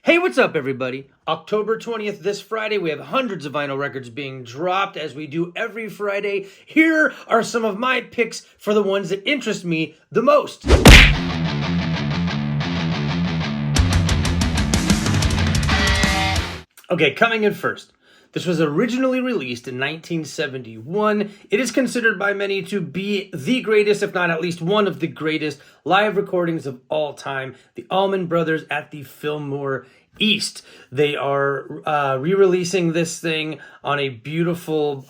Hey, what's up, everybody? October 20th, this Friday, we have hundreds of vinyl records being dropped as we do every Friday. Here are some of my picks for the ones that interest me the most. Okay, coming in first. This was originally released in 1971. It is considered by many to be the greatest, if not at least one of the greatest live recordings of all time. The Almond Brothers at the Fillmore East. They are re-releasing this thing on a beautiful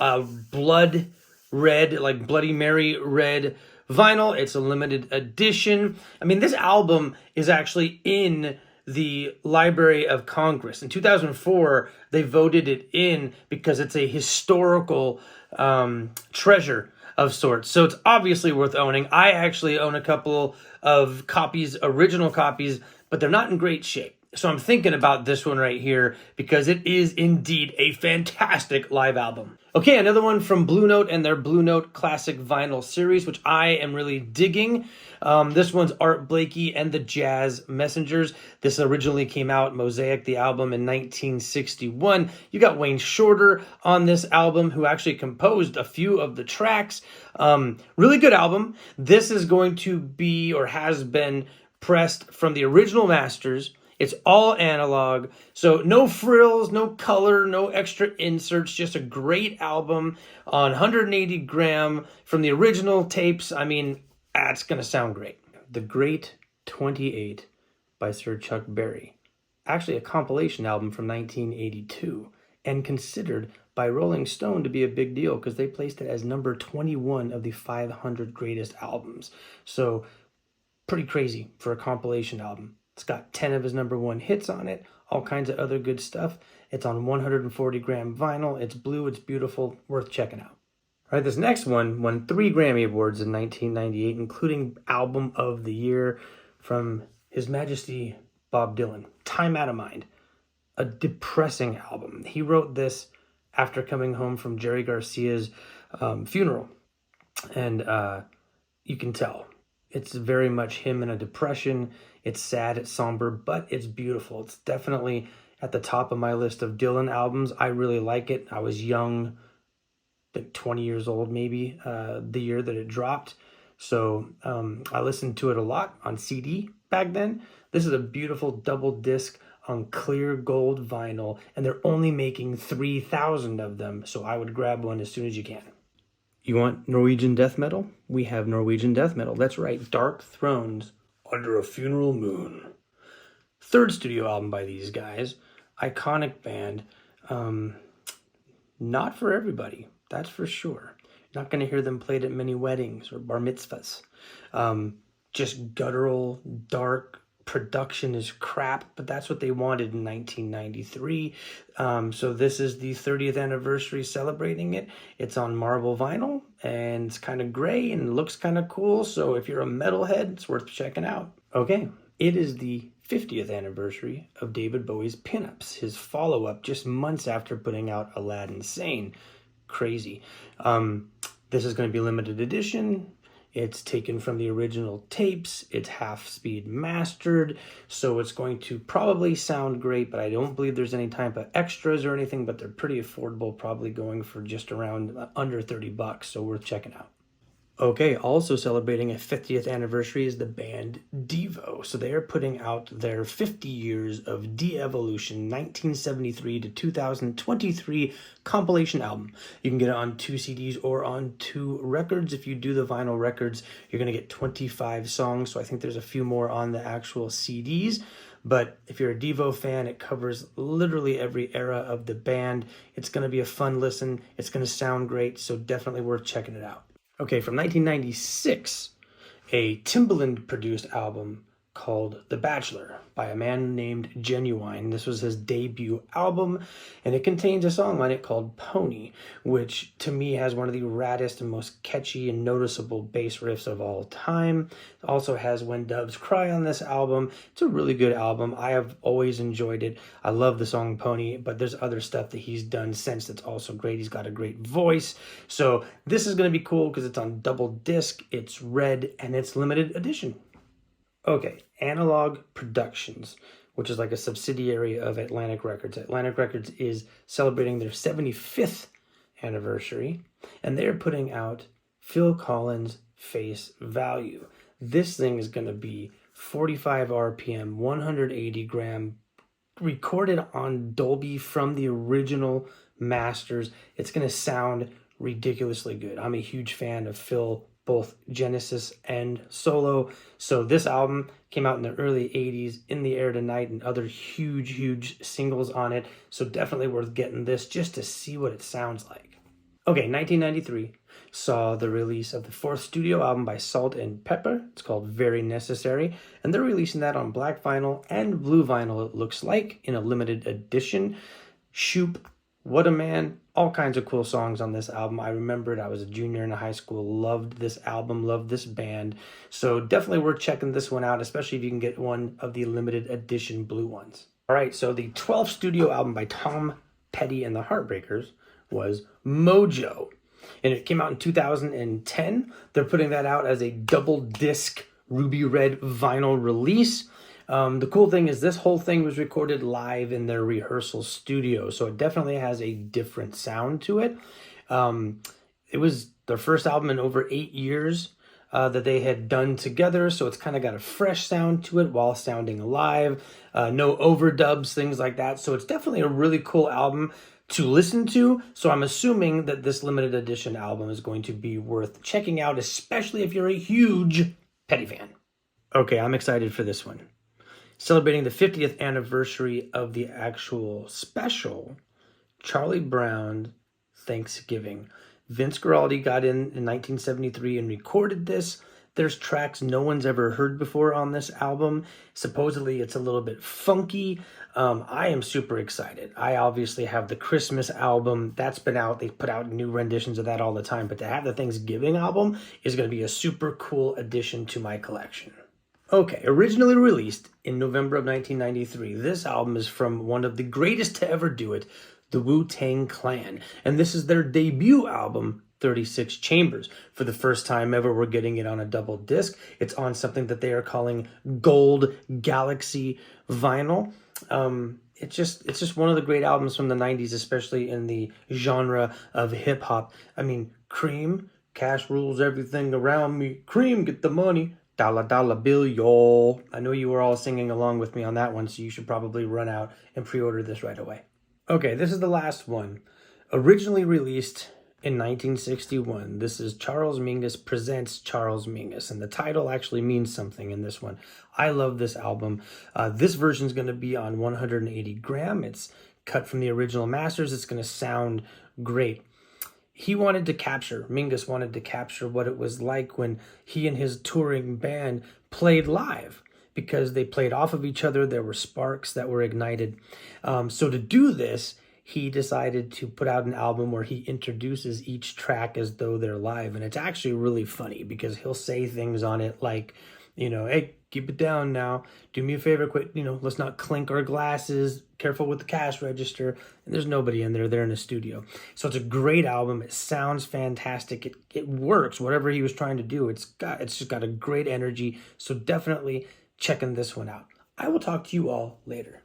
blood red, like Bloody Mary red vinyl. It's a limited edition. I mean, this album is actually in the Library of Congress. In 2004, they voted it in because it's a historical treasure of sorts. So it's obviously worth owning. I actually own a couple of copies, original copies, but they're not in great shape. So I'm thinking about this one right here because it is indeed a fantastic live album. Okay, another one from Blue Note and their Blue Note Classic Vinyl series, which I am really digging. This one's Art Blakey and the Jazz Messengers. This originally came out, Mosaic, the album, in 1961. You got Wayne Shorter on this album, who actually composed a few of the tracks. Really good album. This is going to be, or has been, pressed from the original masters. It's all analog, so no frills, no color, no extra inserts, just a great album on 180 gram from the original tapes. I mean, that's going to sound great. The Great 28 by Sir Chuck Berry. Actually a compilation album from 1982 and considered by Rolling Stone to be a big deal because they placed it as number 21 of the 500 greatest albums. So pretty crazy for a compilation album. It's got 10 of his number one hits on it, all kinds of other good stuff. It's on 140 gram vinyl. It's blue, it's beautiful, worth checking out. All right, this next one won 3 Grammy Awards in 1998, including Album of the Year from His Majesty Bob Dylan. Time Out of Mind, a depressing album. He wrote this after coming home from Jerry Garcia's funeral, and you can tell. It's very much him in a depression. It's sad, it's somber, but it's beautiful. It's definitely at the top of my list of Dylan albums. I really like it. I was young, I think 20 years old maybe, the year that it dropped. So I listened to it a lot on CD back then. This is a beautiful double disc on clear gold vinyl, and they're only making 3,000 of them. So I would grab one as soon as you can. You want Norwegian death metal? We have Norwegian death metal. That's right, Dark Thrones Under a Funeral Moon. Third studio album by these guys. Iconic band. Not for everybody, that's for sure. You're not going to hear them played at many weddings or bar mitzvahs. Just guttural, dark. Production is crap, but that's what they wanted in 1993. So this is the 30th anniversary celebrating it. It's on marble vinyl, and it's kind of gray and looks kind of cool. So if you're a metalhead, it's worth checking out. Okay, it is the 50th anniversary of David Bowie's Pinups, his follow-up just months after putting out Aladdin Sane. Crazy. This is going to be limited edition. It's taken from the original tapes. It's half-speed mastered, so it's going to probably sound great, but I don't believe there's any type of extras or anything, but they're pretty affordable, probably going for just around under 30 bucks, so worth checking out. Okay, also celebrating a 50th anniversary is the band Devo. So they are putting out their 50 years of De-Evolution 1973 to 2023 compilation album. You can get it on 2 CDs or on 2 records. If you do the vinyl records, you're going to get 25 songs. So I think there's a few more on the actual CDs. But if you're a Devo fan, it covers literally every era of the band. It's going to be a fun listen. It's going to sound great. So definitely worth checking it out. Okay, from 1996, a Timbaland-produced album called The Bachelor by a man named Genuine. This was his debut album, and it contains a song on it called Pony, which to me has one of the raddest and most catchy and noticeable bass riffs of all time. It also has When Doves Cry on this album. It's a really good album. I have always enjoyed it. I love the song Pony, but there's other stuff that he's done since that's also great. He's got a great voice. So this is going to be cool because it's on double disc, it's red, and it's limited edition. Okay, Analog Productions which is like a subsidiary of Atlantic Records. Atlantic Records is celebrating their 75th anniversary, and they're putting out Phil Collins' Face Value. This thing is going to be 45 RPM, 180 gram, recorded on Dolby from the original masters. It's going to sound ridiculously good. I'm a huge fan of Phil, both Genesis and solo. So this album came out in the early 80s, In the Air Tonight, and other huge singles on it. So definitely worth getting this just to see what it sounds like. Okay, 1993 saw the release of the fourth studio album by Salt and Peppa. It's called Very Necessary, and they're releasing that on black vinyl and blue vinyl, it looks like, in a limited edition. Shoop, What a Man, all kinds of cool songs on this album. I remember it. I was a junior in high school, loved this album, loved this band. So definitely worth checking this one out, especially if you can get one of the limited edition blue ones. All right, so the 12th studio album by Tom Petty and the Heartbreakers was Mojo, and it came out in 2010. They're putting that out as a double disc ruby red vinyl release. The cool thing is this whole thing was recorded live in their rehearsal studio, so it definitely has a different sound to it. It was their first album in over 8 years that they had done together, so it's kind of got a fresh sound to it while sounding live. No overdubs, things like that. So it's definitely a really cool album to listen to. So I'm assuming that this limited edition album is going to be worth checking out, especially if you're a huge Petty fan. Okay, I'm excited for this one. Celebrating the 50th anniversary of the actual special, Charlie Brown Thanksgiving. Vince Guaraldi got in 1973 and recorded this. There's tracks no one's ever heard before on this album. Supposedly it's a little bit funky. I am super excited. I obviously have the Christmas album. That's been out. They put out new renditions of that all the time. But to have the Thanksgiving album is going to be a super cool addition to my collection. Okay, originally released in November of 1993, this album is from one of the greatest to ever do it, the WuTang Clan. And this is their debut album, 36 Chambers. For the first time ever, we're getting it on a double disc. It's on something that they are calling Gold Galaxy vinyl. It's just one of the great albums from the 90s, especially in the genre of hip hop. I mean, Cream, cash rules everything around me. Cream, get the money. Dollar, dollar bill, y'all. I know you were all singing along with me on that one, so you should probably run out and pre-order this right away. Okay, this is the last one. Originally released in 1961, this is Charles Mingus Presents Charles Mingus, and the title actually means something in this one. I love this album. This version is going to be on 180 gram. It's cut from the original masters. It's going to sound great. Mingus wanted to capture what it was like when he and his touring band played live, because they played off of each other. There were sparks that were ignited. So to do this, he decided to put out an album where he introduces each track as though they're live. And it's actually really funny because he'll say things on it like, hey, keep it down now. Do me a favor, quit, let's not clink our glasses. Careful with the cash register. And there's nobody in there. They're in a studio. So it's a great album. It sounds fantastic. It works. Whatever he was trying to do, it's just got a great energy. So definitely checking this one out. I will talk to you all later.